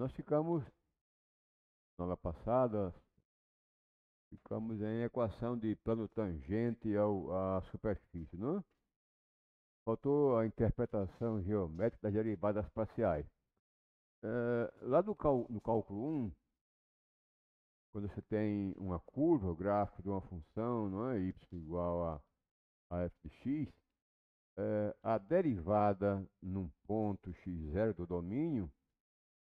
Nós ficamos, na aula passada, ficamos em equação de plano tangente à superfície, não? Faltou a interpretação geométrica das derivadas parciais. Lá no cálculo 1, quando você tem uma curva, o gráfico de uma função, não é? Y igual a f de x, a derivada num ponto x0 do domínio,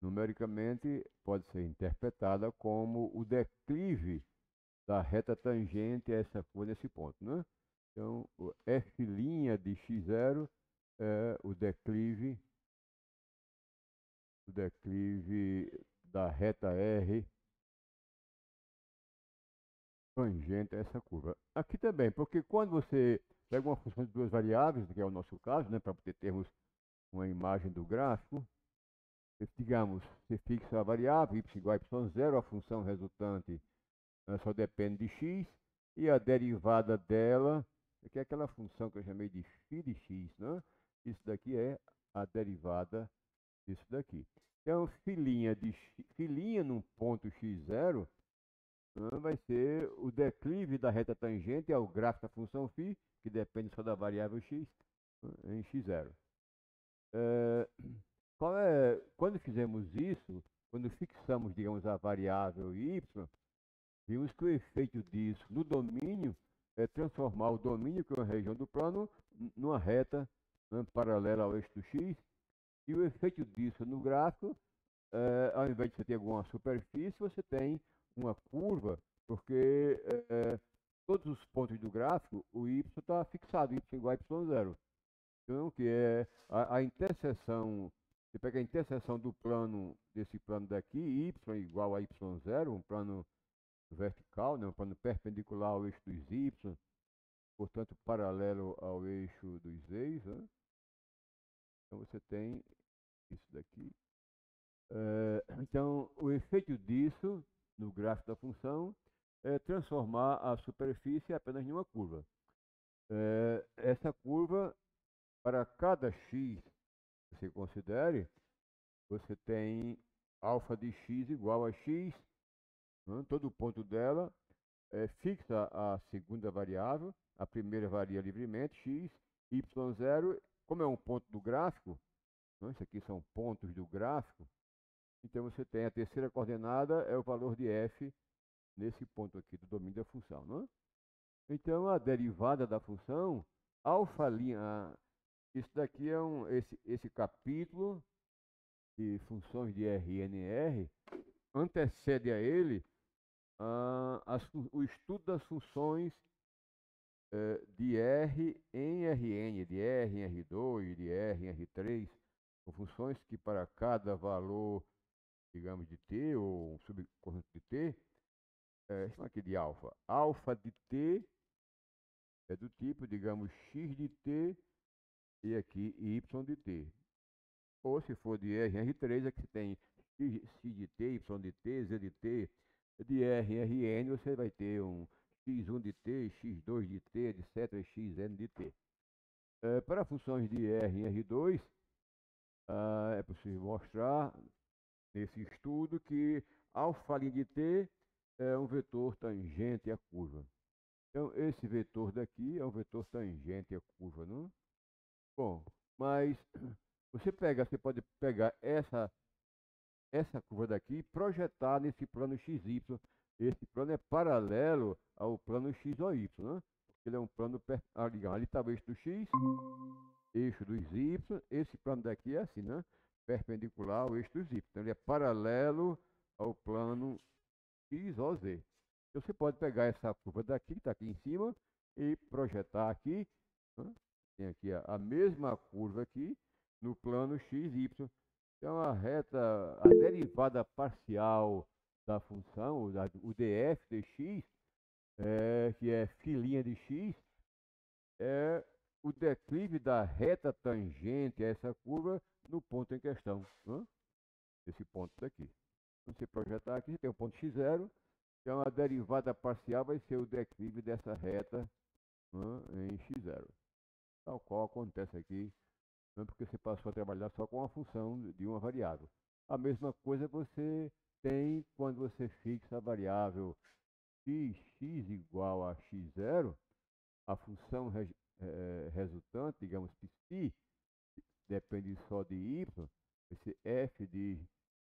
numericamente, pode ser interpretada como o declive da reta tangente a essa curva nesse ponto, né? Então, o f' de x0 é o declive da reta R tangente a essa curva. Aqui também, porque quando você pega uma função de duas variáveis, que é o nosso caso, né, para poder termos uma imagem do gráfico, digamos, você fixa a variável y igual a y0, a função resultante só depende de x, e a derivada dela, que é aquela função que eu chamei de φ de x, né? Isso daqui é a derivada disso daqui. Então, filinha num ponto x0, né, vai ser o declive da reta tangente ao gráfico da função φ, que depende só da variável x, né, em x0. Quando fizemos isso, quando fixamos, digamos, a variável y, vimos que o efeito disso no domínio é transformar o domínio, que é uma região do plano, numa reta, né, paralela ao eixo do x, e o efeito disso no gráfico, ao invés de você ter alguma superfície, você tem uma curva, porque todos os pontos do gráfico, o y está fixado, y igual a y0. Então, que é a interseção, você pega a interseção do plano, desse plano daqui, y igual a y0, um plano vertical, né, um plano perpendicular ao eixo dos y, portanto paralelo ao eixo dos z, né? Então você tem isso daqui. Então o efeito disso no gráfico da função é transformar a superfície apenas em uma curva. Essa curva, para cada x que você considere, você tem alfa de x igual a x, né? Todo ponto dela fixa a segunda variável, a primeira varia livremente, x, y0, como é um ponto do gráfico, né, isso aqui são pontos do gráfico, então você tem a terceira coordenada, é o valor de f nesse ponto aqui do domínio da função. Né? Então a derivada da função, alfa', isso daqui é esse capítulo de funções de RNR, antecede a ele o estudo das funções de R em Rn, de R em R2, de R em R3, com funções que para cada valor, digamos, de t, ou um subconjunto de t, chama aqui de alfa. Alfa de t é do tipo, digamos, x de t e aqui y de t. Ou se for de R em R3, aqui tem x de t, y de t, z de t. De R em Rn, você vai ter um x1 de t, x2 de t, etc., xn de t. Para funções de R em R2, é possível mostrar nesse estudo que alfa' de t é um vetor tangente à curva. Então, esse vetor daqui é um vetor tangente à curva, não? Bom, mas você pode pegar essa curva daqui e projetar nesse plano XY. Esse plano é paralelo ao plano XOY, né? Ele é um plano, ali está o eixo do X, eixo dos Y, esse plano daqui é assim, né? Perpendicular ao eixo dos Y. Então ele é paralelo ao plano XOZ. Então você pode pegar essa curva daqui, que está aqui em cima, e projetar aqui, né? Tem aqui a mesma curva aqui no plano XY. Então a derivada parcial da função, o df de x, que é filinha de x, é o declive da reta tangente a essa curva no ponto em questão, né? Esse ponto daqui. Quando você projetar aqui, você tem o ponto x0, então a derivada parcial vai ser o declive dessa reta, né, em x0. Tal qual acontece aqui, não porque você passou a trabalhar só com a função de uma variável. A mesma coisa você tem quando você fixa a variável x igual a x0, a função resultante, digamos que π, depende só de y, esse f de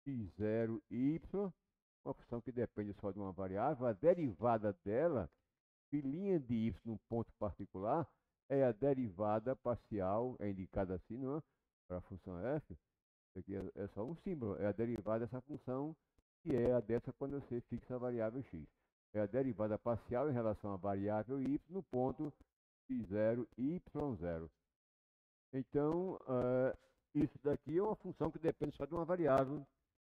x0y, uma função que depende só de uma variável, a derivada dela, filhinha de y num ponto particular, é a derivada parcial, é indicada assim, não é? Para a função f, isso aqui é só um símbolo, é a derivada dessa função, que é a dessa quando você fixa a variável x. É a derivada parcial em relação à variável y no ponto x0, y0. Então, isso daqui é uma função que depende só de uma variável.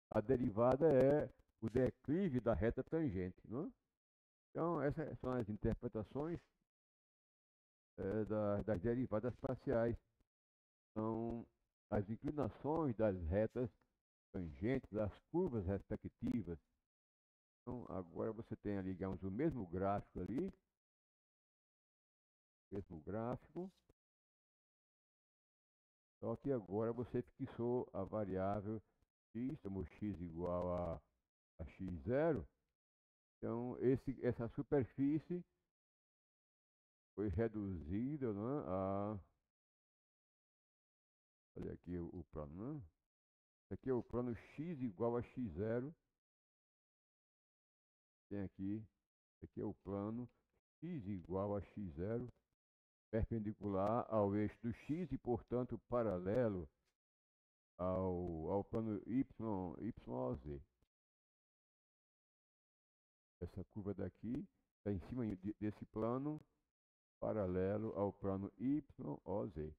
A derivada é o declive da reta tangente, não é? Então, essas são as interpretações das derivadas parciais. São as inclinações das retas tangentes, das curvas respectivas. Então, agora você tem ali, digamos, o mesmo gráfico ali. Mesmo gráfico. Só que agora você fixou a variável x, como x igual a x0. Então, essa superfície foi reduzida, né, olha aqui o plano, né? Esse aqui é o plano x igual a x0. Tem aqui, esse aqui é o plano x igual a x0, perpendicular ao eixo do x e, portanto, paralelo ao plano YZ. Essa curva daqui está em cima desse plano, paralelo ao plano YOZ.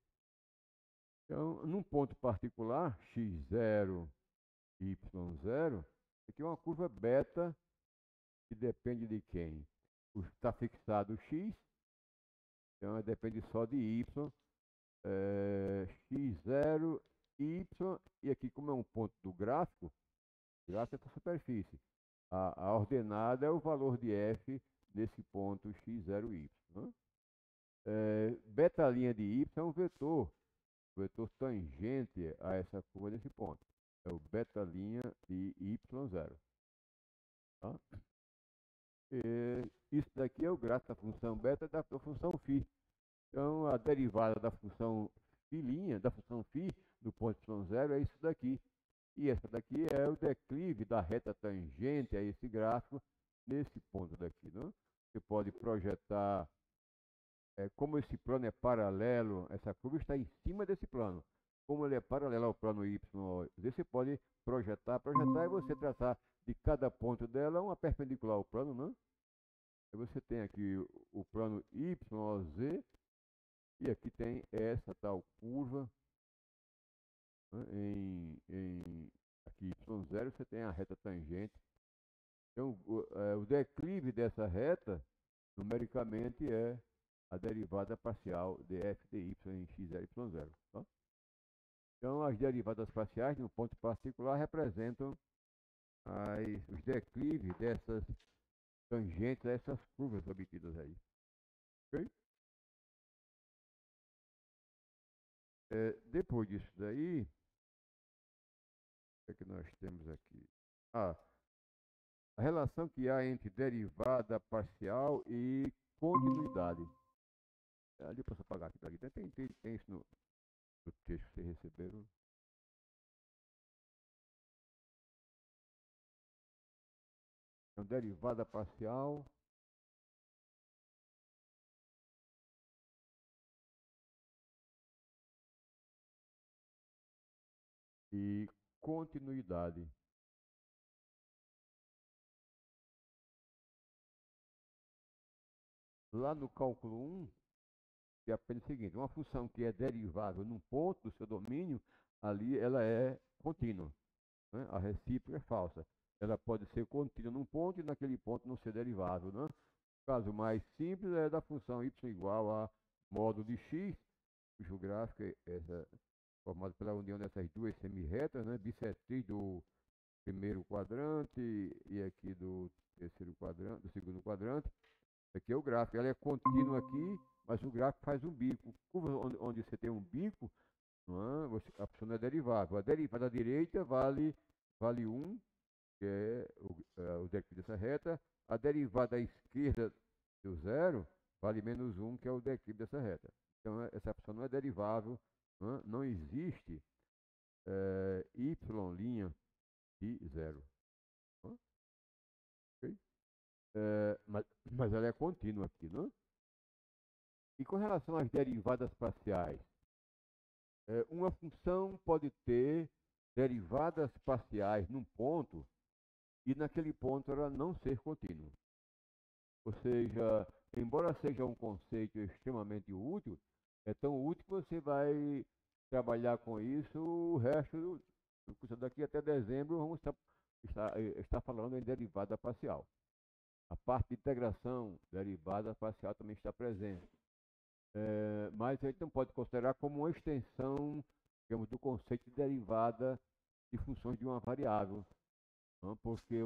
Então, num ponto particular, x0, y0, aqui é uma curva beta que depende de quem? Está fixado x, então depende só de y, x0, y, e aqui como é um ponto do gráfico, é essa superfície. A ordenada é o valor de f nesse ponto x0y. Né? Beta linha de y é um vetor tangente a essa curva nesse ponto. É o beta linha de y0. Tá? Isso daqui é o gráfico da função beta da função φ. Então, a derivada da função φ', da função φ do ponto y0 é isso daqui. E essa daqui é o declive da reta tangente a esse gráfico nesse ponto daqui. Né? Você pode projetar, como esse plano é paralelo, essa curva está em cima desse plano. Como ele é paralelo ao plano y, você pode projetar e você traçar de cada ponto dela uma perpendicular ao plano, né? Aí você tem aqui o plano YZ e aqui tem essa tal curva, né? Aqui Y0 você tem a reta tangente. Então o declive dessa reta numericamente é a derivada parcial de f de y em x0 y0. Tá? Então as derivadas parciais num ponto particular representam os declives dessas tangentes a essas curvas obtidas aí. Ok? Depois disso daí, o que nós temos aqui? A relação que há entre derivada parcial e continuidade. Ali eu posso apagar aqui. Tem isso no texto que vocês receberam. Então, derivada parcial e continuidade. Lá no cálculo 1, que aprende o seguinte: uma função que é derivável num ponto do seu domínio, ali ela é contínua. Né? A recíproca é falsa. Ela pode ser contínua num ponto e naquele ponto não ser derivável. Né? O caso mais simples é da função y igual a módulo de x, cujo gráfico é formado pela união dessas duas semirretas, né? Bissetriz do primeiro quadrante e aqui do terceiro quadrante, do segundo quadrante. Aqui é o gráfico, ela é contínua aqui, mas o gráfico faz um bico. Curva onde você tem um bico, não é? A função não é derivável. A derivada direita vale vale 1, que é o declive dessa reta. A derivada à esquerda do zero vale menos 1, que é o declive dessa reta. Então, essa opção não é derivável, não existe y' de zero. Ok? Mas ela é contínua aqui, não? E com relação às derivadas parciais, uma função pode ter derivadas parciais num ponto e naquele ponto ela não ser contínua. Ou seja, embora seja um conceito extremamente útil, é tão útil que você vai trabalhar com isso o resto do curso. Daqui até dezembro vamos estar falando em derivada parcial. A parte de integração derivada parcial também está presente. Mas a gente não pode considerar como uma extensão, digamos, do conceito de derivada de funções de uma variável, não? Porque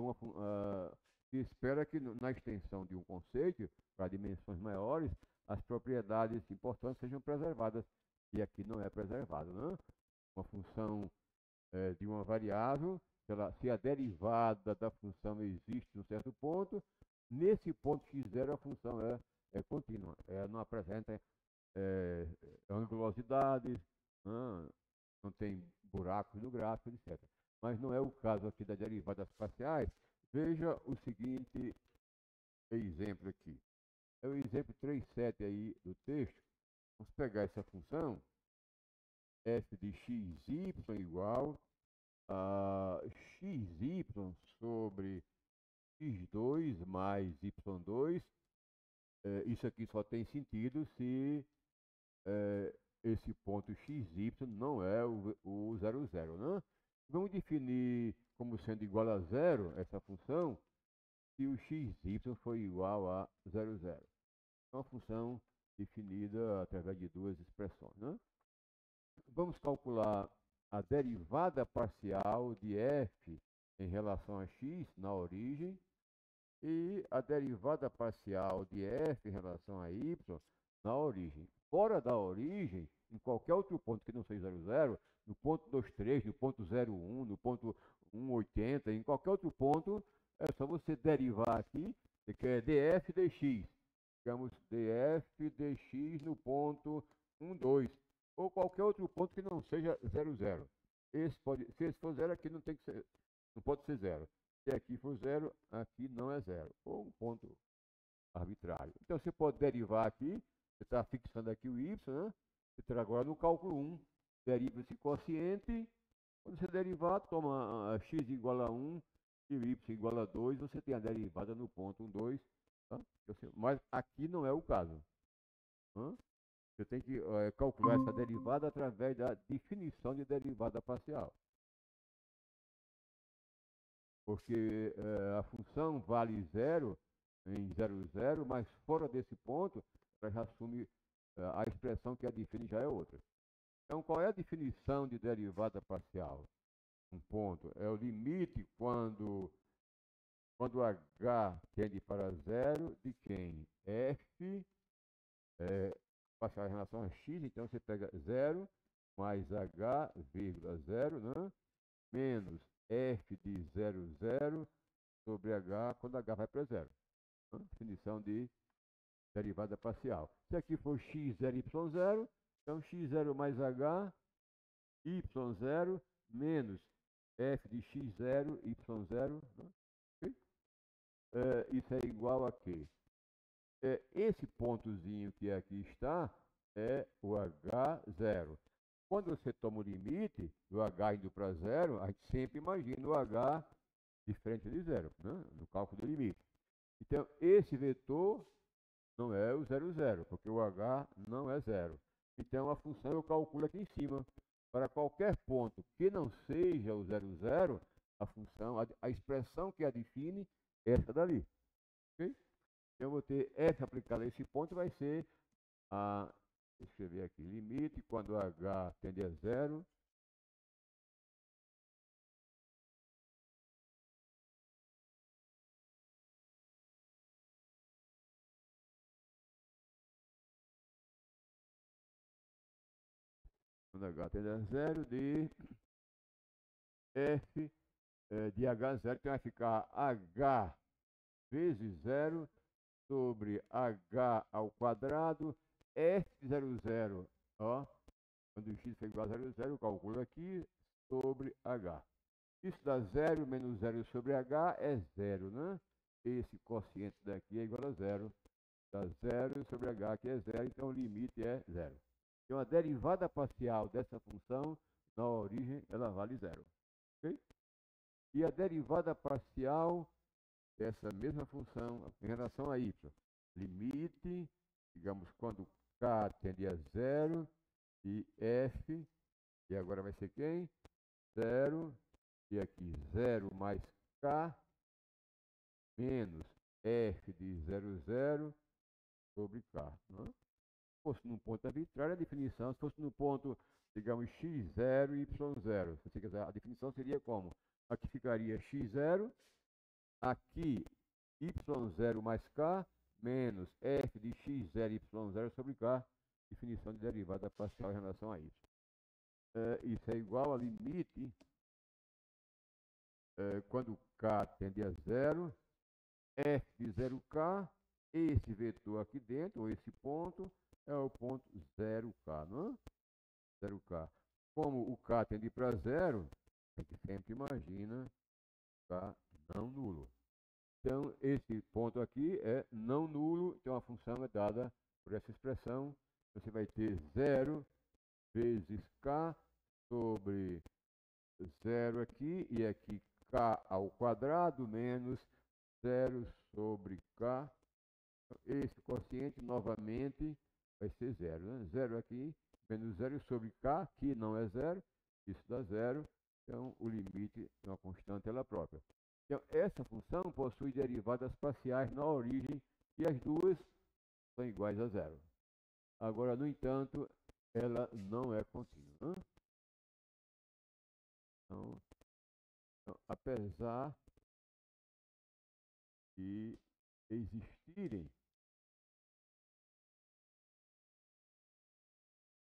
se espera que na extensão de um conceito para dimensões maiores, as propriedades importantes sejam preservadas, e aqui não é preservado, não? Uma função de uma variável, se a derivada da função existe em um certo ponto, nesse ponto x0 a função é contínua, não apresenta angulosidades, não tem buracos no gráfico, etc. Mas não é o caso aqui das derivadas parciais. Veja o seguinte exemplo aqui. É o exemplo 3.7 aí do texto. Vamos pegar essa função, f de xy igual a xy sobre x2 mais y2. Isso aqui só tem sentido se esse ponto xy não é o 0, 0, né? Vamos definir como sendo igual a zero essa função se o xy for igual a 0, 0. É uma função definida através de duas expressões, né? Vamos calcular a derivada parcial de f em relação a x na origem e a derivada parcial de f em relação a y na origem. Fora da origem, em qualquer outro ponto que não seja 0, 0, no ponto 23, no ponto 0,1, no ponto 1,80, em qualquer outro ponto, é só você derivar aqui, que é df dx. Digamos df dx no ponto 1, 2, ou qualquer outro ponto que não seja 0, 0. Se esse for 0, aqui não tem que ser, não pode ser 0. Se aqui for 0, aqui não é 0. Ou um ponto arbitrário. Então você pode derivar aqui, você está fixando aqui o y, né? Você terá agora no cálculo 1, deriva esse quociente. Quando você derivar, toma x igual a 1 e y igual a 2, você tem a derivada no ponto 1, 2. Tá? Mas aqui não é o caso. Você tem que calcular essa derivada através da definição de derivada parcial. Porque a função vale 0 em 0, 0, mas fora desse ponto, ela já assume a expressão que a define já é outra. Então, qual é a definição de derivada parcial? Um ponto é o limite quando h tende para 0 de quem? F parcial em relação a x, então você pega 0 mais h, vírgula 0, né? Menos f de 0, 0 sobre h quando h vai para 0. Definição de derivada parcial. Se aqui for x0, y0, então x0 mais h, y0 menos f de x0, y0. Né? Okay? Isso é igual a quê? Esse pontozinho que aqui está é o h0. Quando você toma o limite do h indo para 0, a gente sempre imagina o h diferente de 0, né? No cálculo do limite. Então, esse vetor não é o 0, 0, porque o h não é 0. Então, a função eu calculo aqui em cima. Para qualquer ponto que não seja o 0, 0, a função, a expressão que a define é essa dali. Okay? Eu vou ter f aplicado a esse ponto, vai ser a, deixa eu escrever aqui, limite quando h tende a 0. Quando h tende a 0 de f de h0, então vai ficar h vezes 0 sobre h ao quadrado, f de 0,0, ó, quando x é igual a 0,0, eu calculo aqui, sobre h. Isso dá 0 menos 0 sobre h é 0, né? Esse quociente daqui é igual a 0. Dá 0 sobre h, que é 0, então o limite é 0. Então a derivada parcial dessa função, na origem, ela vale 0. Ok? E a derivada parcial dessa mesma função em relação a y. Limite, digamos, quando k tende a 0, e f, e agora vai ser quem? 0, e aqui 0 mais k, menos f de 0,0 sobre k. Não? Se fosse num ponto arbitrário, a definição, se fosse no ponto, digamos, x0 e y0, se você quiser, a definição seria como? Aqui ficaria x0, aqui y0 mais k, menos f de x0 e y0 sobre k, definição de derivada parcial em relação a y. Isso é igual a limite, quando k tende a 0, f de 0k, esse vetor aqui dentro, ou esse ponto, é o ponto 0k, não é? 0k. Como o k tende para 0, a gente sempre imagina k não nulo. Então, esse ponto aqui é não nulo, então a função é dada por essa expressão. Você vai ter 0 vezes k sobre 0 aqui, e aqui k ao quadrado, menos 0 sobre k. Esse quociente, novamente, vai ser 0. Né? 0 aqui, menos 0 sobre k, que não é 0, isso dá 0. Então, o limite é uma constante ela própria. Então, essa função possui derivadas parciais na origem e as duas são iguais a 0. Agora, no entanto, ela não é contínua. Né? Então, apesar de existirem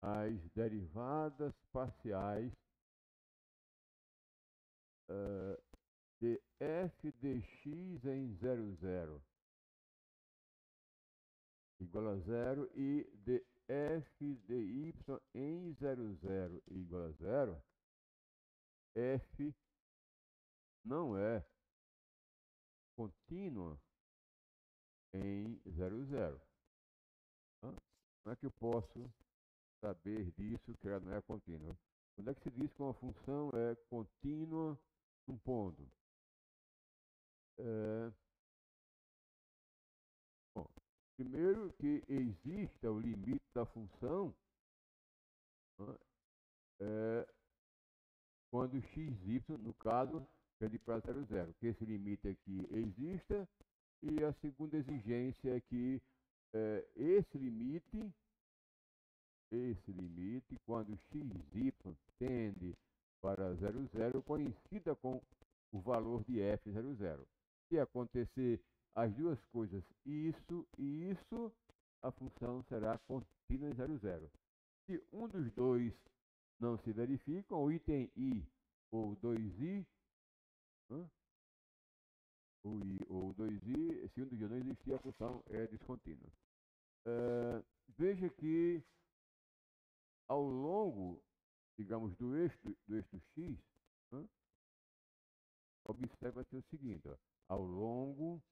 as derivadas parciais de f de x em 0,0 igual a 0 e de f de y em 0,0 igual a 0, f não é contínua em 0,0. Como é que eu posso saber disso que ela não é contínua? Quando é que se diz que uma função é contínua num ponto? Bom, primeiro que exista o limite da função, quando xy, no caso, tende para 0,0, que esse limite aqui exista, e a segunda exigência é que esse limite, quando xy tende para 0,0, coincida com o valor de f00. Se acontecer as duas coisas, isso e isso, a função será contínua em 0,0. Se um dos dois não se verifica, o item i ou 2i, o i ou 2i, se um dos dois não existir, a função é descontínua. Veja que ao longo, digamos, do eixo x, observa-se o seguinte, ó, ao longo,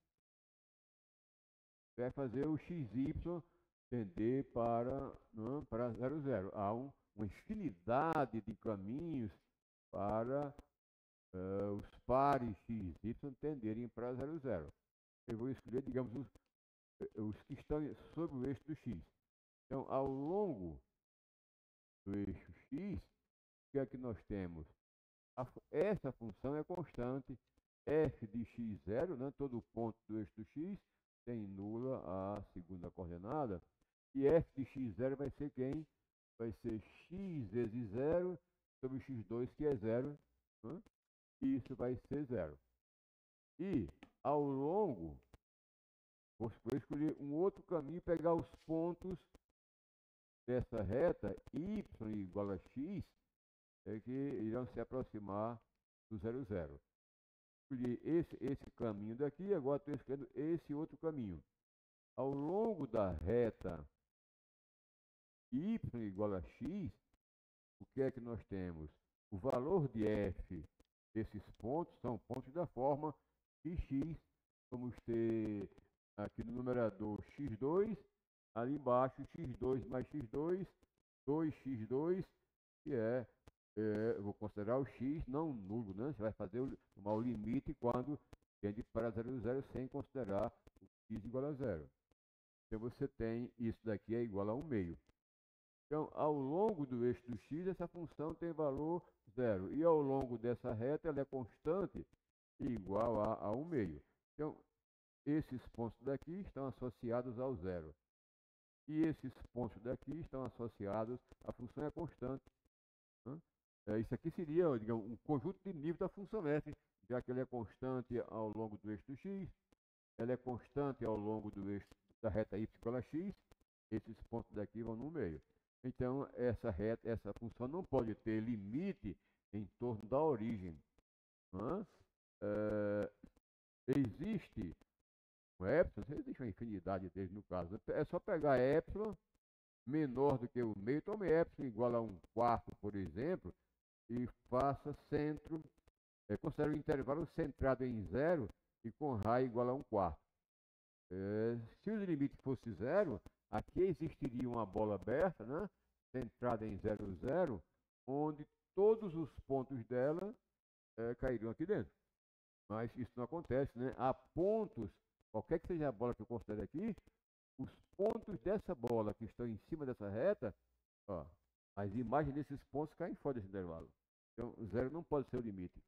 vai fazer o xy tender para 0,0. Há uma infinidade de caminhos para os pares x e y tenderem para 0,0. Eu vou escolher, digamos, os que estão sobre o eixo do x. Então, ao longo do eixo x, o que é que nós temos? Essa função é constante, f de x0, né? Todo ponto do eixo do x tem nula a segunda coordenada, e f de x0 vai ser quem? Vai ser x vezes 0 sobre x2, que é 0, né? E isso vai ser 0. E ao longo, vou escolher um outro caminho, pegar os pontos dessa reta y igual a x, que irão se aproximar do 0,0. escolhi esse caminho daqui, agora estou escolhendo esse outro caminho. Ao longo da reta y igual a x, o que é que nós temos? O valor de f desses pontos são pontos da forma que x, vamos ter aqui no numerador x2, ali embaixo x2 mais x2, 2x2, que eu vou considerar o x não nulo, né? Você vai tomar o limite quando tende para 0, 0, sem considerar o x igual a 0. Então você tem isso daqui é igual a 1 meio. Então, ao longo do eixo do x, essa função tem valor 0. E ao longo dessa reta, ela é constante e igual a 1 meio. Então, esses pontos daqui estão associados ao 0. E esses pontos daqui estão associados, a função é constante. Né? Isso aqui seria, digamos, um conjunto de níveis da função f, já que ele é constante ao longo do eixo do x, ela é constante ao longo do eixo da reta y igual a x, esses pontos daqui vão no meio. Então, essa função não pode ter limite em torno da origem. Né? Existe um epsilon, existe uma infinidade deles no caso. É só pegar epsilon menor do que o meio, tome epsilon igual a 1/4, por exemplo, e faça centro, considere o intervalo centrado em 0 e com raio igual a 1/4. Se o limite fosse 0, aqui existiria uma bola aberta, né, centrada em 0, 0, onde todos os pontos dela cairiam aqui dentro. Mas isso não acontece, né? Há pontos, qualquer que seja a bola que eu considere aqui, os pontos dessa bola que estão em cima dessa reta, ó, as imagens desses pontos caem fora desse intervalo. Então, 0 não pode ser o limite.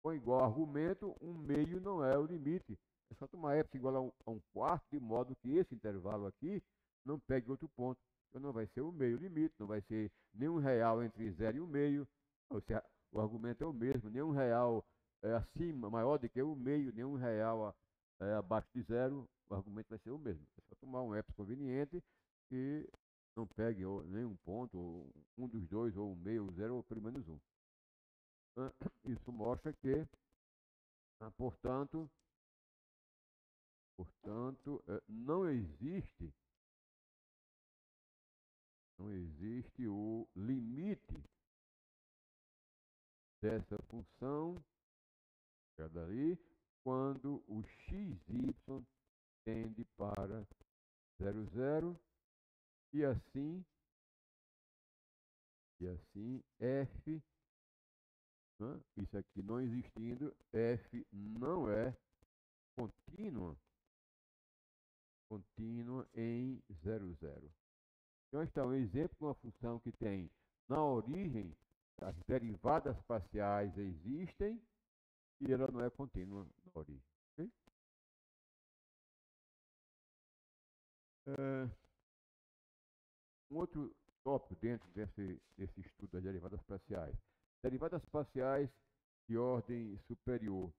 Com igual argumento, 1 meio não é o limite. É só tomar epsilon igual a 1/4, de modo que esse intervalo aqui não pegue outro ponto. Então não vai ser o meio limite, não vai ser nenhum real entre 0 e 1 meio. Ou seja, o argumento é o mesmo, nenhum real acima, maior do que o meio, nenhum real abaixo de 0, o argumento vai ser o mesmo. É só tomar um epsilon conveniente que não pegue nenhum ponto, ou um dos dois, ou o meio, o 0, ou pelo menos 1. Isso mostra que, portanto, não existe o limite dessa função, daí, quando o xy tende para 0, 0, e assim f, né? Isso aqui não existindo, f não é contínua em 0, 0. Então, está um exemplo de uma função que tem na origem, as derivadas parciais existem e ela não é contínua na origem. Okay? Um outro tópico dentro desse estudo das derivadas parciais. Derivadas parciais de ordem superior.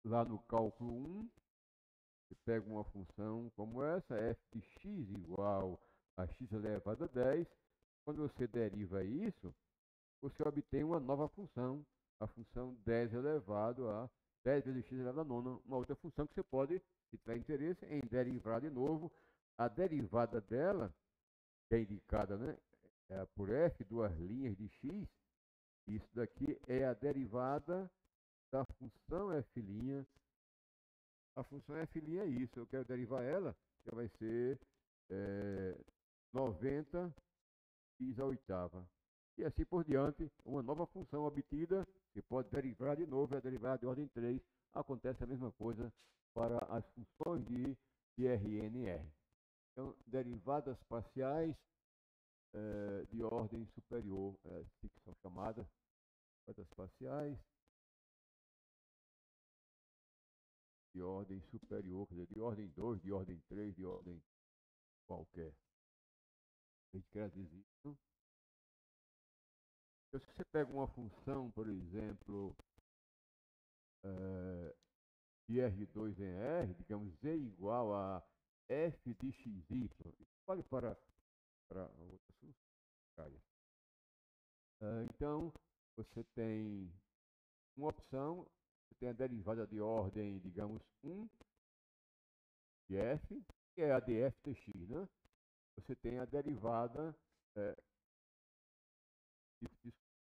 Lá no cálculo 1, você pega uma função como essa, f de x igual a x elevado a 10. Quando você deriva isso, você obtém uma nova função, a função 10 elevado a 10 vezes x elevado a 9, uma outra função que você pode, se tiver interesse, em derivar de novo. A derivada dela, que é indicada, né, por f, duas linhas de x, isso daqui é a derivada da função f'. A função f' é isso, eu quero derivar ela, que vai ser 90 x à oitava. E assim por diante, uma nova função obtida, que pode derivar de novo, é a derivada de ordem 3. Acontece a mesma coisa para as funções de Rn. Então, derivadas parciais de ordem superior, que são chamadas derivadas parciais de ordem superior, quer dizer, de ordem 2, de ordem 3, de ordem qualquer. A gente quer dizer isso. Então, se você pega uma função, por exemplo, de R2 em R, digamos, Z igual a f de xy, vale para outras funções. Então, você tem uma opção, você tem a derivada de ordem, digamos, 1 de f, que é a de f de x, né? Você tem a derivada, é,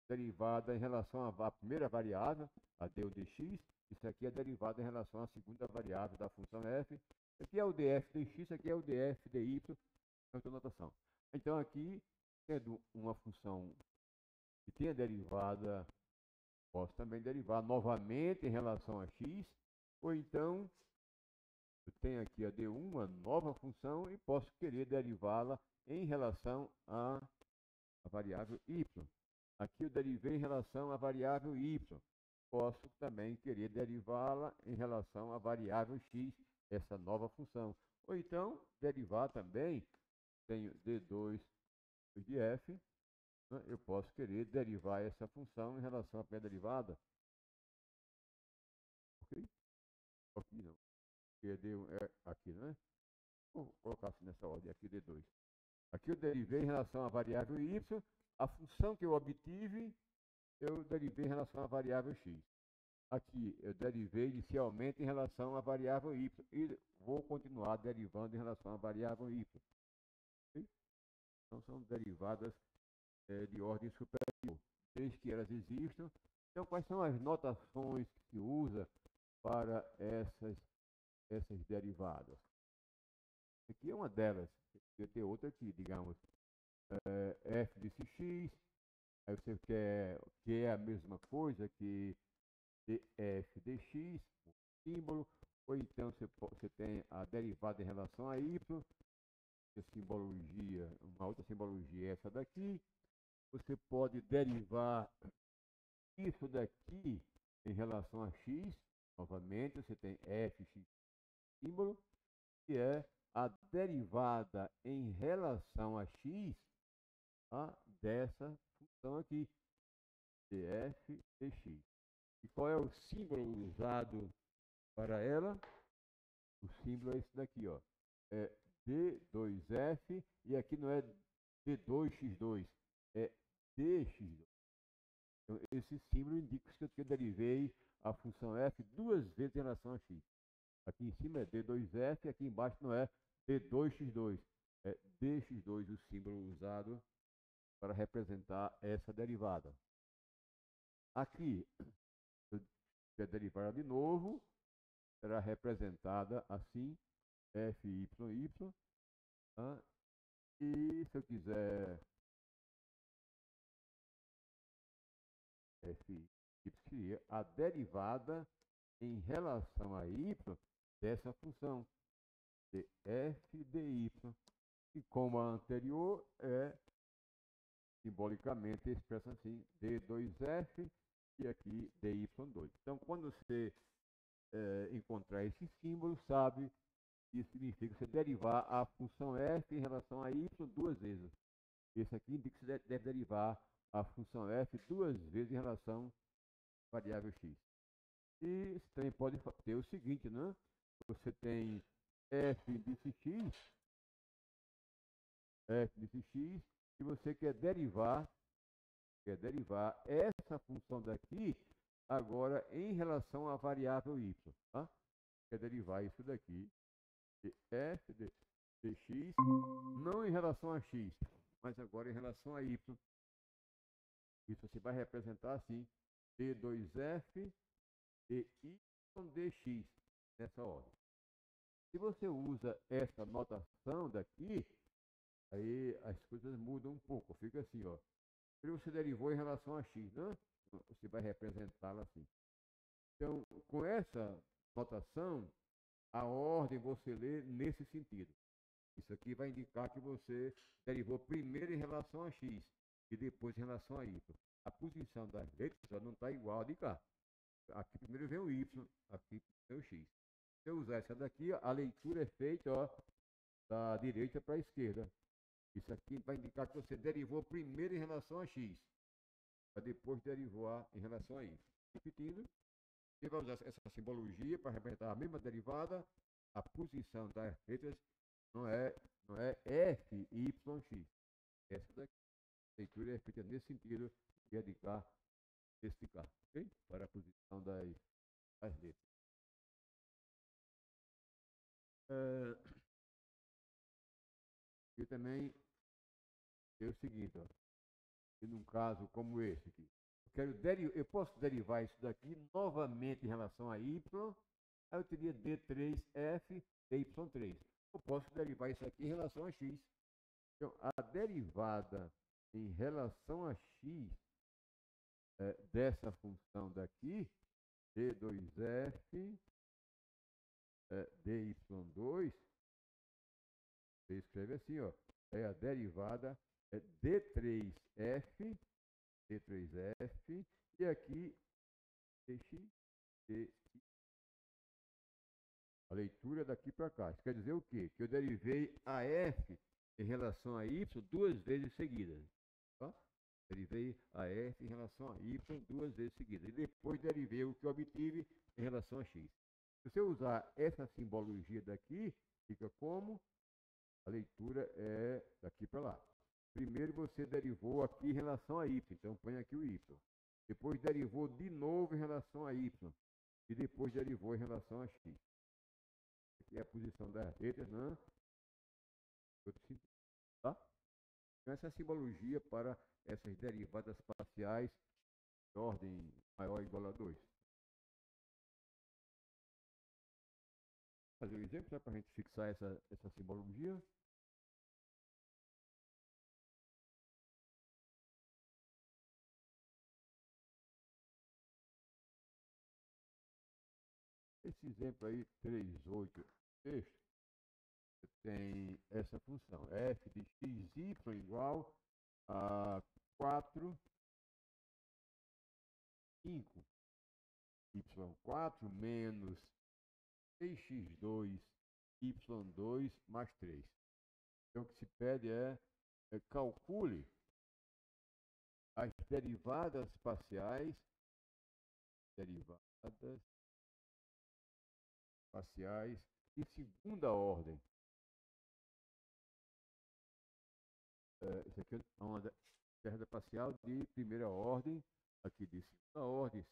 derivada em relação à primeira variável, a d de x. Isso aqui é derivada em relação à segunda variável da função f. Aqui é o df de x, aqui é o df de y, na notação. Então aqui, tendo uma função que tem a derivada, posso também derivar novamente em relação a x, ou então eu tenho aqui a d1, uma nova função, e posso querer derivá-la em relação à variável y. Aqui eu derivei em relação à variável y. Posso também querer derivá-la em relação à variável x, essa nova função. Ou então, derivar também, tenho d2 de f, né? Eu posso querer derivar essa função em relação à primeira derivada. Ok? Aqui não. Aqui é d1, aqui, né? Vou colocar assim nessa ordem, aqui d2. Aqui eu derivei em relação à variável y, a função que eu obtive, eu derivei em relação à variável x. Aqui eu derivei inicialmente em relação à variável y e vou continuar derivando em relação à variável y. Okay? Então são derivadas de ordem superior, desde que elas existam. Então quais são as notações que se usa para essas derivadas? Aqui é uma delas. Vai ter outra aqui, digamos, f de x, aí você quer que é a mesma coisa que df de x, o símbolo, ou então você tem a derivada em relação a y, que simbologia, uma outra simbologia é essa daqui. Você pode derivar isso daqui em relação a x, novamente você tem fx símbolo, que é a derivada em relação a x, tá, dessa função aqui, df dx. E qual é o símbolo usado para ela? O símbolo é esse daqui, ó. É d2f, e aqui não é d2x2, é dx2. Então, esse símbolo indica que eu derivei a função f duas vezes em relação a x. Aqui em cima é d2f, aqui embaixo não é d2x2, é dx2 o símbolo usado para representar essa derivada. Aqui, se eu derivar de novo, será representada assim, fy, tá? E se eu quiser fy, seria a derivada em relação a y dessa função de f de y, e como a anterior é simbolicamente expressa assim, d2f e aqui dy2. Então, quando você encontrar esse símbolo, sabe que isso significa você derivar a função f em relação a y duas vezes. Esse aqui indica que você deve derivar a função f duas vezes em relação à variável x. E você também pode ter o seguinte, né? Você tem f de x, e você quer derivar essa função daqui agora em relação à variável y. Tá? Quer derivar isso daqui de f de x, não em relação a x, mas agora em relação a y. Isso você vai representar assim, d2f e y dx, nessa ordem. Se você usa essa notação daqui, aí as coisas mudam um pouco. Fica assim, ó. Você derivou em relação a x, né? Você vai representá-la assim. Então, com essa notação, a ordem você lê nesse sentido. Isso aqui vai indicar que você derivou primeiro em relação a x e depois em relação a y. A posição das letras não está igual a de cá. Aqui primeiro vem o y, aqui vem o x. Se eu usar essa daqui, a leitura é feita, ó, da direita para a esquerda. Isso aqui vai indicar que você derivou primeiro em relação a x, para depois derivar em relação a y. Repetindo, você vai usar essa simbologia para representar a mesma derivada. A posição das letras não é f, y, x. Essa daqui, a leitura é feita nesse sentido, que é indicar especificar, ok? Para a posição das letras. E também é o seguinte, ó, e num caso como esse aqui, eu posso derivar isso daqui novamente em relação a y, aí eu teria d3f dy3. Eu posso derivar isso aqui em relação a x. Então, a derivada em relação a x dessa função daqui, d2f dy2, você escreve assim, ó, é a derivada d3f, e aqui dx, a leitura daqui para cá. Isso quer dizer o quê? Que eu derivei a f em relação a y duas vezes seguidas. Tá? Derivei a f em relação a y duas vezes seguidas. E depois derivei o que eu obtive em relação a x. Se você usar essa simbologia daqui, fica como? A leitura é daqui para lá. Primeiro você derivou aqui em relação a y, então põe aqui o y. Depois derivou de novo em relação a y. E depois derivou em relação a x. Aqui é a posição das letras, né? Tá? Então essa é a simbologia para essas derivadas parciais de ordem maior ou igual a 2. Fazer um exemplo para a gente fixar essa simbologia. Esse exemplo aí, 3, 8, texto, tem essa função, f de xy igual a 4, 5, y4 menos 6x2, y2 mais 3. Então, o que se pede é calcule as derivadas parciais de segunda ordem. Isso aqui é uma derivada parcial de primeira ordem, aqui de segunda ordem.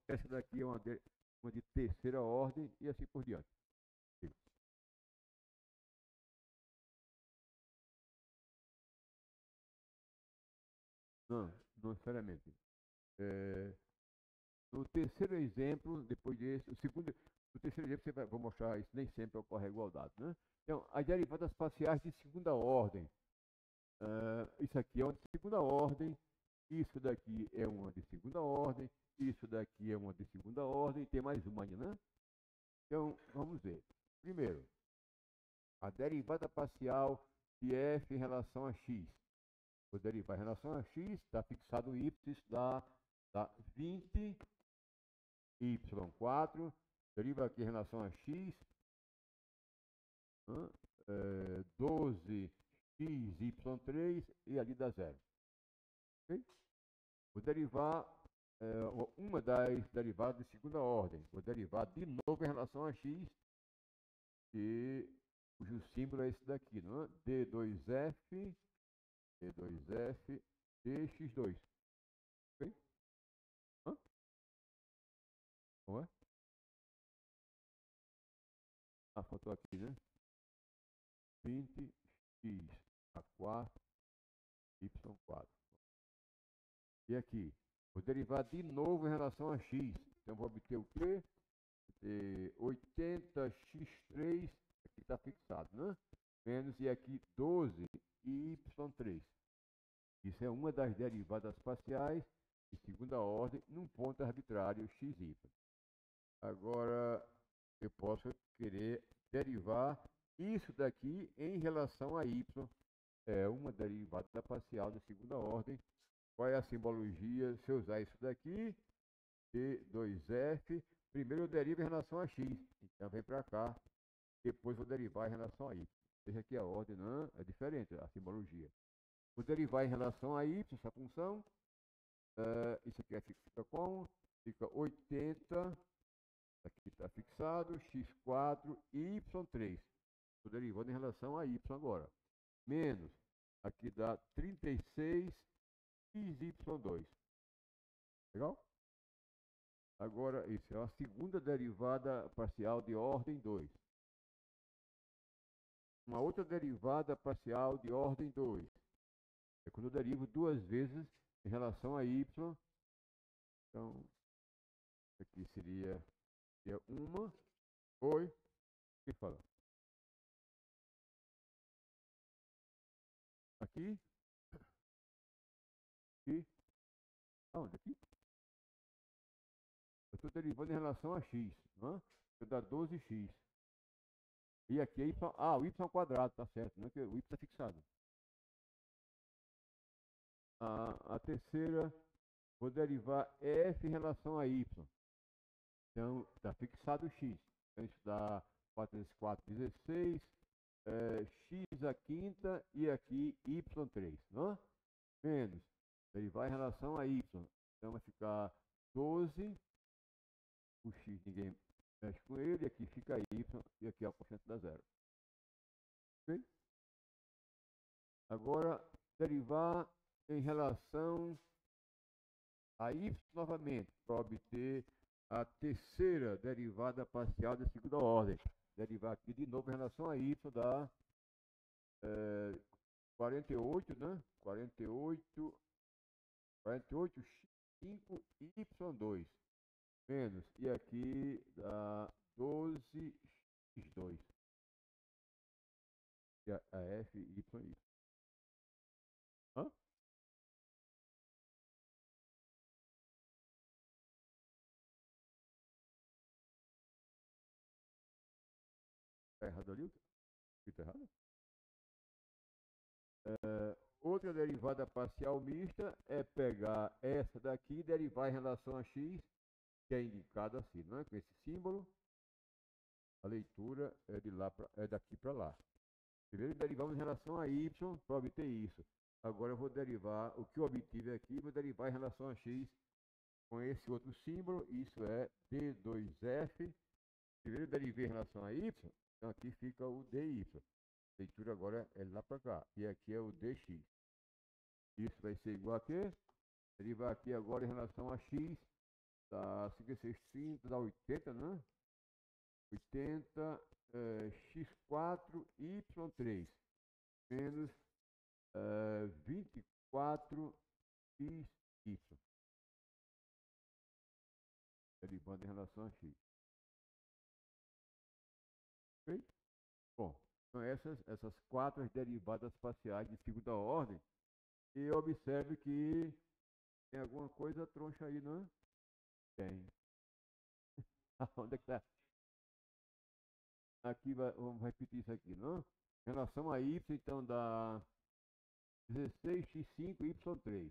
Essa daqui é uma de terceira ordem e assim por diante. Não necessariamente. No terceiro exemplo, depois desse, no terceiro exemplo, vou mostrar isso, nem sempre ocorre a igualdade, né? Então, as derivadas parciais de segunda ordem. Isso aqui é uma de segunda ordem, isso daqui é uma de segunda ordem, isso daqui é uma de segunda ordem, e tem mais uma ainda, né? Então, vamos ver. Primeiro, a derivada parcial de f em relação a x. Vou derivar em relação a x, está fixado o y, isso dá 20 y4, deriva aqui em relação a x, 12 x y3 e ali dá zero. Okay? Vou derivar uma das derivadas de segunda ordem. Vou derivar de novo em relação a x, cujo símbolo é esse daqui, não é? d2f dx2. Ok? Como é? Faltou aqui, né? 20x a 4 y4. E aqui, vou derivar de novo em relação a x. Então, vou obter o quê? 80x3, aqui está fixado, né? Menos, e aqui 12y3. Isso é uma das derivadas parciais de segunda ordem num ponto arbitrário xy. Agora, eu posso querer derivar isso daqui em relação a y. É uma derivada parcial de segunda ordem. Qual é a simbologia? Se eu usar isso daqui, d2f, primeiro eu derivo em relação a x. Então, vem para cá. Depois vou derivar em relação a y. Veja aqui a ordem não é diferente, a simbologia. Vou derivar em relação a y, essa função. Isso aqui fica como? Fica 80, aqui está fixado, x4, y3. Estou derivando em relação a y agora. Menos, aqui dá 36, xy2. Legal? Agora, isso é a segunda derivada parcial de ordem 2. Uma outra derivada parcial de ordem 2 é quando eu derivo duas vezes em relação a y. Então, aqui seria uma. Oi? O que fala? Aqui? Aqui? Aonde? Aqui? Eu estou derivando em relação a x, não é? Eu dá 12x. E aqui é y. Ah, o y ao quadrado, tá certo, não é que o y está fixado. A terceira, vou derivar f em relação a y. Então, está fixado x. Então, isso dá 4 vezes 4, 16. X a quinta e aqui y3, não é? Menos. Derivar em relação a y. Então, vai ficar 12. O x ninguém mexe com ele. Aqui fica y e aqui é o quociente da zero. Ok? Agora, derivar em relação a y novamente, para obter a terceira derivada parcial de segunda ordem. Derivar aqui de novo em relação a y dá 48, né? 48x5 y2 menos, e aqui dá 12x2. E a f, y. Hã? Está errado ali? Está errado? Outra derivada parcial mista é pegar essa daqui e derivar em relação a x, que é indicado assim, não é? Com esse símbolo, a leitura é daqui para lá. Primeiro derivamos em relação a y para obter isso. Agora eu vou derivar o que eu obtive aqui, vou derivar em relação a x com esse outro símbolo, isso é d2f. Primeiro derivei em relação a y, então aqui fica o dy. A leitura agora é lá para cá, e aqui é o dx. Isso vai ser igual a quê? Derivar aqui agora em relação a x, dá 56,30, dá 80, né? 80 x4 y3 menos 24 xy. Derivando em relação a x. Ok? Bom, então essas quatro derivadas parciais de segunda ordem. E observe que tem alguma coisa troncha aí, não é? Tem. Onde é que está? Aqui vamos repetir isso aqui, não? Em relação a y, então dá 16x5 y3.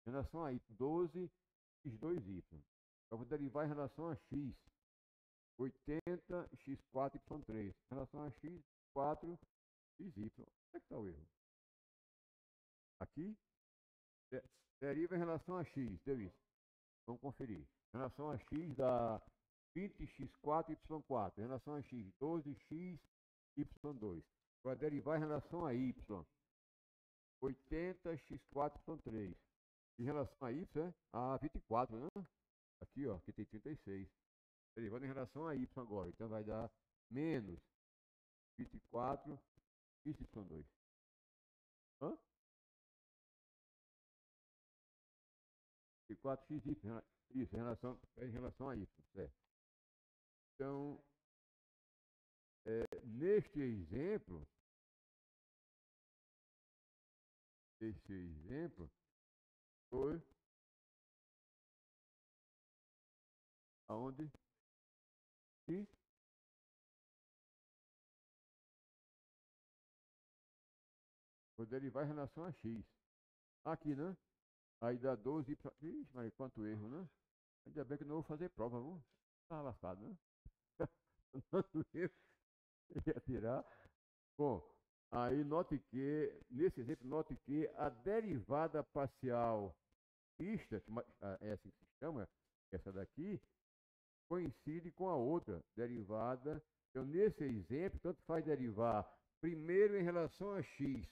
Em relação a y, 12x2y. Eu vou derivar em relação a x, 80 x4 y3. Em relação a x, 4 xy. Onde é que está o erro? Aqui, deriva em relação a x, deu isso. Vamos conferir. Em relação a x dá 20x4 y4. Em relação a x, 12x y2. Para derivar em relação a y, 80 x4 y3. Em relação a y, a 24, né? Aqui, ó, aqui tem 36. Derivando em relação a y agora. Então vai dar menos 24 y2. Hã? 24xy. Isso, em relação a y, certo? Então, neste exemplo, foi aonde e vou derivar em relação a x. Aqui, né? Aí dá 12 para... Ixi, mas quanto erro, né? Ainda bem que não vou fazer prova, viu? Tá lascado, né? Tanto erro ia tirar. Bom, aí note que, nesse exemplo, note que a derivada parcial mista, é assim que se chama, essa daqui, coincide com a outra derivada. Então, nesse exemplo, tanto faz derivar primeiro em relação a x,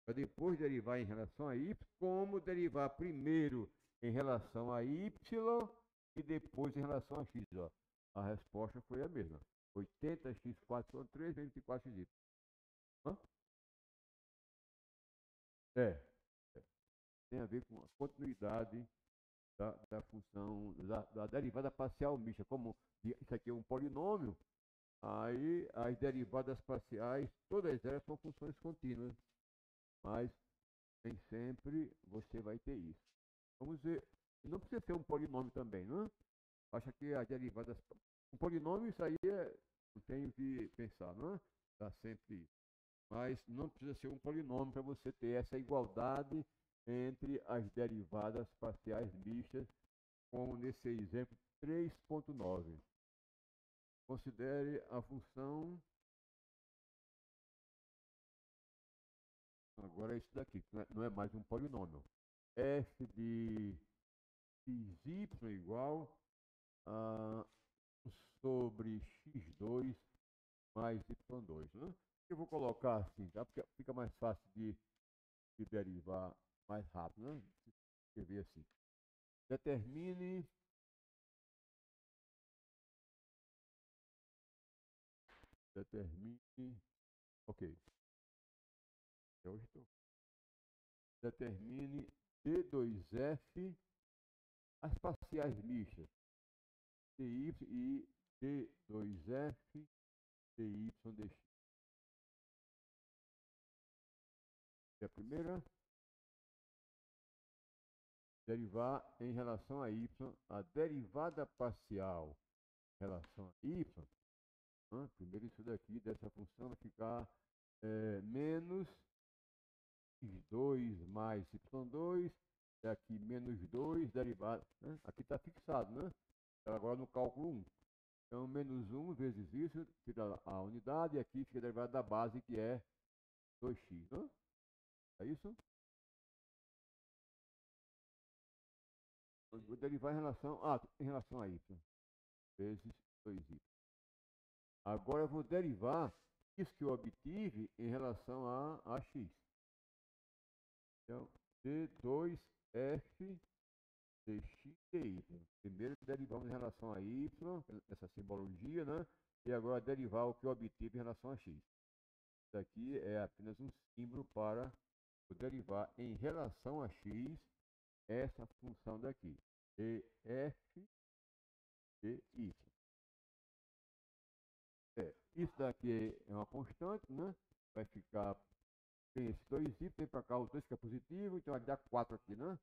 para depois derivar em relação a y, como derivar primeiro em relação a y e depois em relação a x. Ó. A resposta foi a mesma. 80x4,3 vezes 24xy. Hã? É, tem a ver com a continuidade da função, da derivada parcial mista. Como isso aqui é um polinômio, aí as derivadas parciais, todas elas são funções contínuas. Mas nem sempre você vai ter isso. Vamos ver. Não precisa ser um polinômio também, não? Acha que as derivadas. Um polinômio, isso aí não tenho que pensar, não? Dá sempre isso. Mas não precisa ser um polinômio para você ter essa igualdade entre as derivadas parciais mistas, como nesse exemplo 3.9. Considere a função. Agora é isso daqui, que não é mais um polinômio. F de xy igual a sobre x2 mais y2. Né? Eu vou colocar assim, tá? Porque fica mais fácil de derivar mais rápido. Né? Escrever assim. Determine ok. Eu estou. Determine D2F as parciais mistas dy e D2F dy dx. É a primeira. Derivar em relação a y, a derivada parcial em relação a y, né? Primeiro isso daqui, dessa função vai ficar menos x2 mais y2, e aqui menos 2, derivada, né? Aqui está fixado, né? Então, agora no cálculo 1. Então, menos 1 vezes isso, tira a unidade, e aqui fica a derivada da base, que é 2x, né? É isso? Eu vou derivar em relação a y, vezes 2y. Agora eu vou derivar isso que eu obtive em relação a x. Então, D2F dx dy. Primeiro derivamos em relação a y, essa simbologia, né? E agora derivar o que eu obtive em relação a x. Isso aqui é apenas um símbolo para derivar em relação a x essa função daqui. df dy. Isso daqui é uma constante, né? Vai ficar, tem esse 2y, tem para cá o 2 que é positivo, então vai dar 4 aqui, né?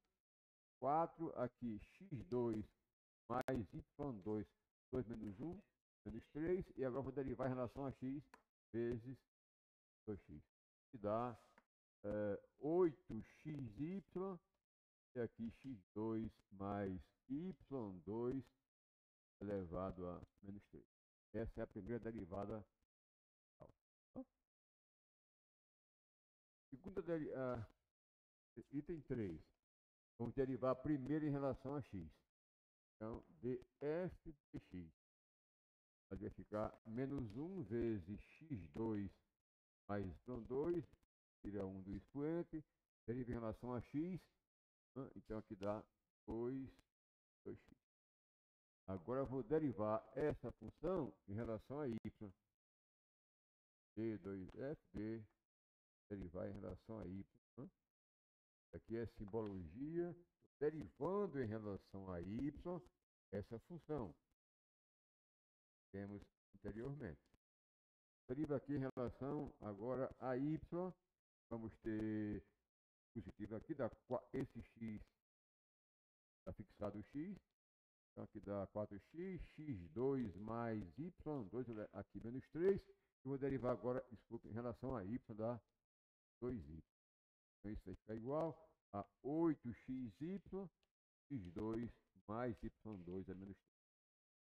4 aqui, x2 mais y2, 2 menos 1, menos 3, e agora vou derivar em relação a x vezes 2x. Que dá 8xy, e aqui x2 mais y2 elevado a menos 3. Essa é a primeira derivada. Segunda derivada, item 3. Vamos derivar primeiro em relação a x. Então, df dx. Vai ficar menos 1 vezes x2 mais y2. Tira 1 do expoente. Deriva em relação a x. Né? Então, aqui dá 2x. Agora eu vou derivar essa função em relação a y. D2fd, derivar em relação a y. Né? Aqui é simbologia, derivando em relação a y essa função. Temos anteriormente. Deriva aqui em relação agora a y. Vamos ter positivo aqui, dá esse x, está fixado o x. Então aqui dá 4x, x2 mais y2, aqui menos 3. Eu vou derivar agora, desculpa, em relação a y, dá 2y. Então isso vai ficar igual a 8xy, x2 mais y2 é menos 3.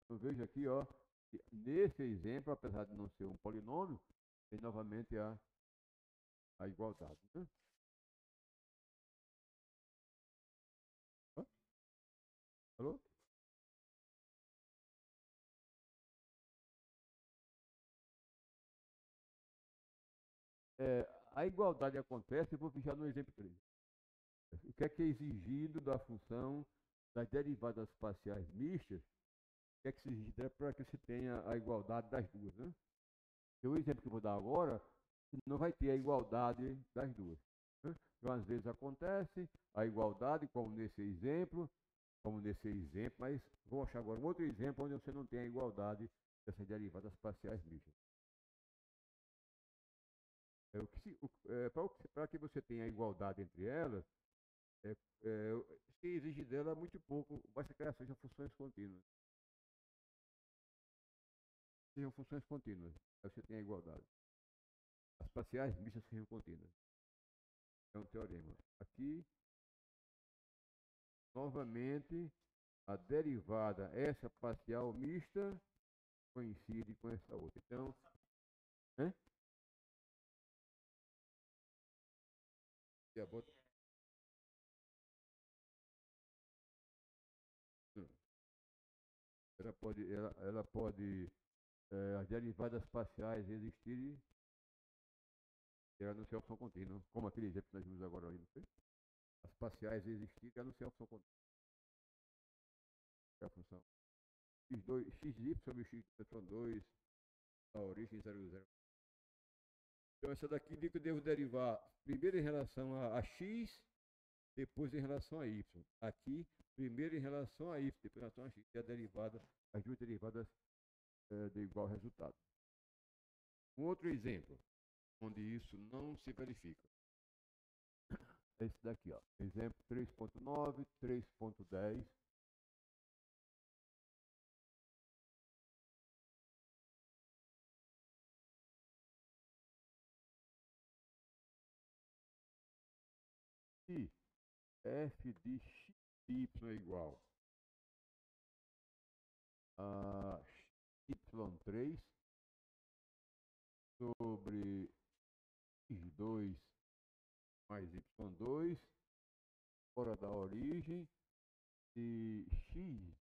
Então veja aqui, ó, que nesse exemplo, apesar de não ser um polinômio, tem novamente a igualdade. Né? Alô? A igualdade acontece, eu vou fechar no exemplo 3. O que é exigido da função das derivadas parciais mistas? O que é que se exige para que se tenha a igualdade das duas, né? E o exemplo que eu vou dar agora não vai ter a igualdade das duas, né? Então, às vezes acontece a igualdade, como nesse exemplo, mas vou achar agora um outro exemplo onde você não tem a igualdade dessas derivadas parciais mistas. Para que você tenha a igualdade entre elas, é, se exige dela muito pouco, basta que elas sejam funções contínuas. Sejam funções contínuas, aí você tem a igualdade. As parciais mistas sejam contínuas. É um teorema. Aqui, novamente, a derivada, essa parcial mista, coincide com essa outra. Então, né? Ela pode as derivadas parciais existirem e ela não ser opção contínua, como aquele exemplo que nós vimos agora aí, não sei? As parciais existirem e ela não ser opção contínua. É a função xy sobre xy2, a origem 0,0. Então essa daqui que eu devo derivar primeiro em relação a x, depois em relação a y. Aqui, primeiro em relação a y, depois em relação a x. E a derivada, as duas derivadas de igual resultado. Um outro exemplo, onde isso não se verifica. É esse daqui, ó. Exemplo 3.9, 3.10. E f de y é igual a y3 sobre x2 mais y2 fora da origem, e xy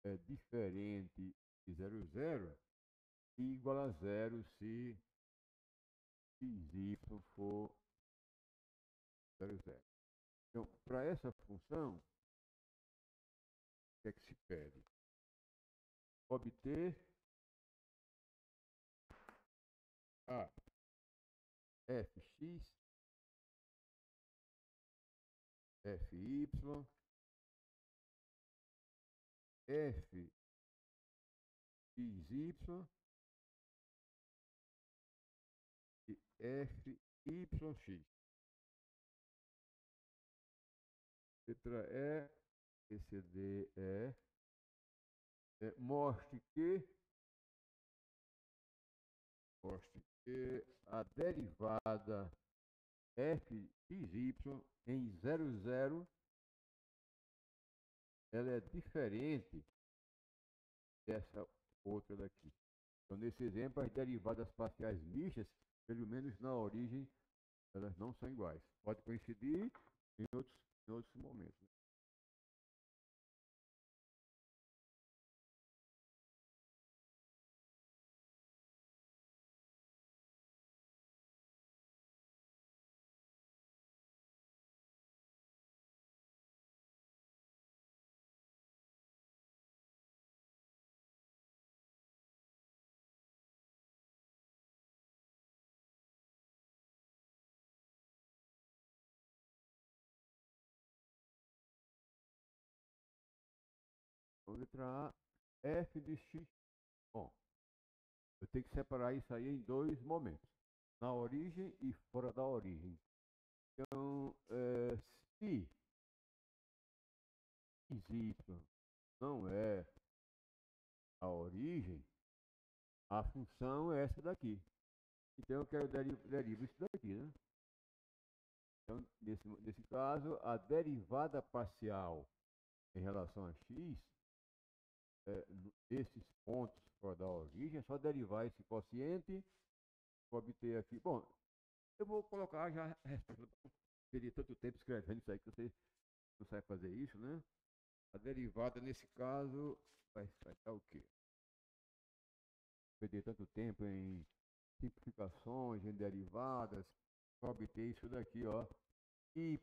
é diferente de 0,0 e igual a 0 se xy for 0,0. Então, para essa função, o que é que se pede? Obter a fx, fy, fy e fyx. Letra E, esse D mostre que a derivada f de y em 0,0 ela é diferente dessa outra daqui. Então, nesse exemplo, as derivadas parciais mistas, pelo menos na origem, elas não são iguais. Pode coincidir em outros momentos. Então, letra A, f de x. Bom, eu tenho que separar isso aí em dois momentos. Na origem e fora da origem. Então, se y não é a origem, a função é essa daqui. Então eu quero derivar isso daqui, né? Então, nesse caso, a derivada parcial em relação a x, esses pontos fora da origem, é só derivar esse quociente para obter aqui. Bom, eu vou colocar já a resposta. Perdi tanto tempo escrevendo isso aí que você não sabe fazer isso, né? A derivada, nesse caso, vai dar o quê? Perder tanto tempo em simplificações, em derivadas, para obter isso daqui, ó. y